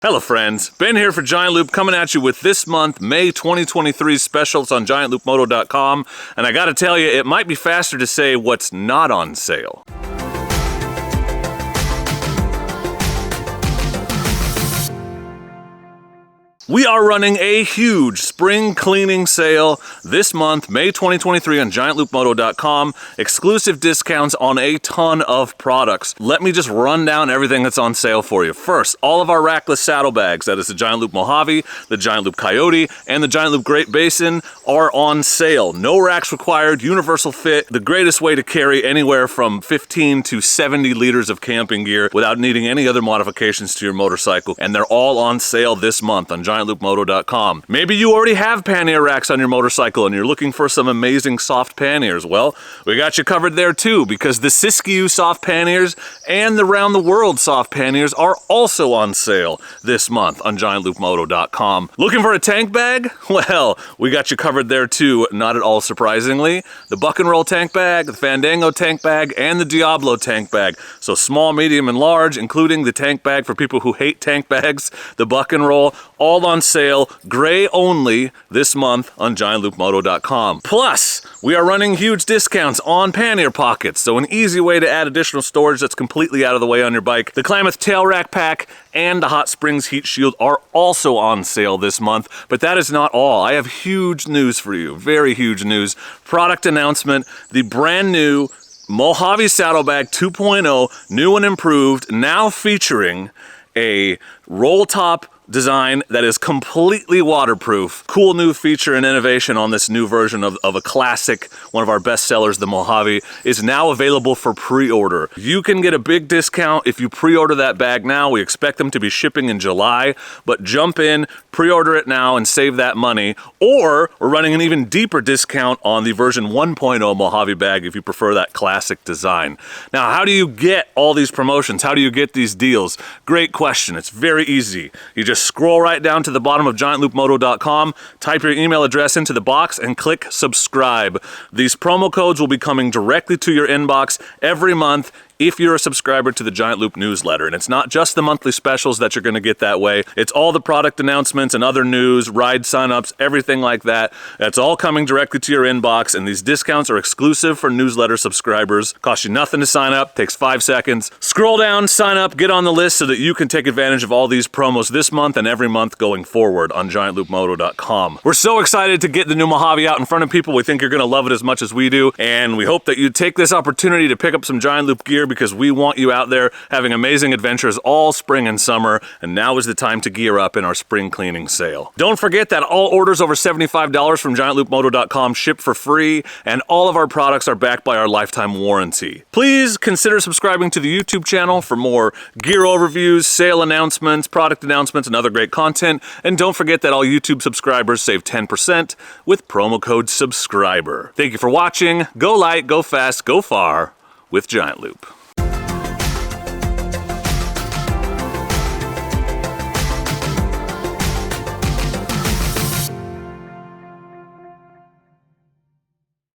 Hello friends, Ben here for Giant Loop, coming at you with this month, May 2023 specials on GiantLoopMoto.com, and I gotta tell you, it might be faster to say what's not on sale. We are running a huge spring cleaning sale this month, May 2023 on GiantLoopMoto.com. Exclusive discounts on a ton of products. Let me just run down everything that's on sale for you. First, all of our Rackless Saddlebags, that is the Giant Loop Mojave, the Giant Loop Coyote, and the Giant Loop Great Basin, are on sale. No racks required, universal fit, the greatest way to carry anywhere from 15 to 70 liters of camping gear without needing any other modifications to your motorcycle, and they're all on sale this month on GiantLoopMoto.com. Maybe you already have pannier racks on your motorcycle and you're looking for some amazing soft panniers. Well, we got you covered there too, because the Siskiyou soft panniers and the Round the World soft panniers are also on sale this month on GiantLoopMoto.com. Looking for a tank bag? Well, we got you covered there too, not at all surprisingly. The Buck and Roll tank bag, the Fandango tank bag, and the Diablo tank bag. So small, medium, and large, including the tank bag for people who hate tank bags, the Buck and Roll, all on sale, gray only, this month on GiantLoopMoto.com. Plus, we are running huge discounts on pannier pockets, so an easy way to add additional storage that's completely out of the way on your bike. The Klamath Tail Rack Pack and the Hot Springs Heat Shield are also on sale this month, but that is not all. I have huge news for you, very huge news. Product announcement, the brand new Mojave Saddlebag 2.0, new and improved, now featuring a roll top design that is completely waterproof. Cool new feature and innovation on this new version of a classic, one of our best sellers, the Mojave, is now available for pre-order. You can get a big discount if you pre-order that bag now. We expect them to be shipping in July, but jump in, pre-order it now and save that money. Or we're running an even deeper discount on the version 1.0 Mojave bag if you prefer that classic design. Now, how do you get all these promotions? How do you get these deals? Great question. It's very easy. You just scroll right down to the bottom of GiantLoopMoto.com, type your email address into the box, and click subscribe. These promo codes will be coming directly to your inbox every month if you're a subscriber to the Giant Loop newsletter. And it's not just the monthly specials that you're gonna get that way. It's all the product announcements and other news, ride signups, everything like that. That's all coming directly to your inbox, and these discounts are exclusive for newsletter subscribers. Cost you nothing to sign up, takes 5 seconds. Scroll down, sign up, get on the list so that you can take advantage of all these promos this month and every month going forward on GiantLoopMoto.com. We're so excited to get the new Mojave out in front of people. We think you're gonna love it as much as we do, and we hope that you take this opportunity to pick up some Giant Loop gear, because we want you out there having amazing adventures all spring and summer, and now is the time to gear up in our spring cleaning sale. Don't forget that all orders over $75 from GiantLoopMoto.com ship for free, and all of our products are backed by our lifetime warranty. Please consider subscribing to the YouTube channel for more gear overviews, sale announcements, product announcements, and other great content. And don't forget that all YouTube subscribers save 10% with promo code SUBSCRIBER. Thank you for watching. Go light, go fast, go far with Giant Loop.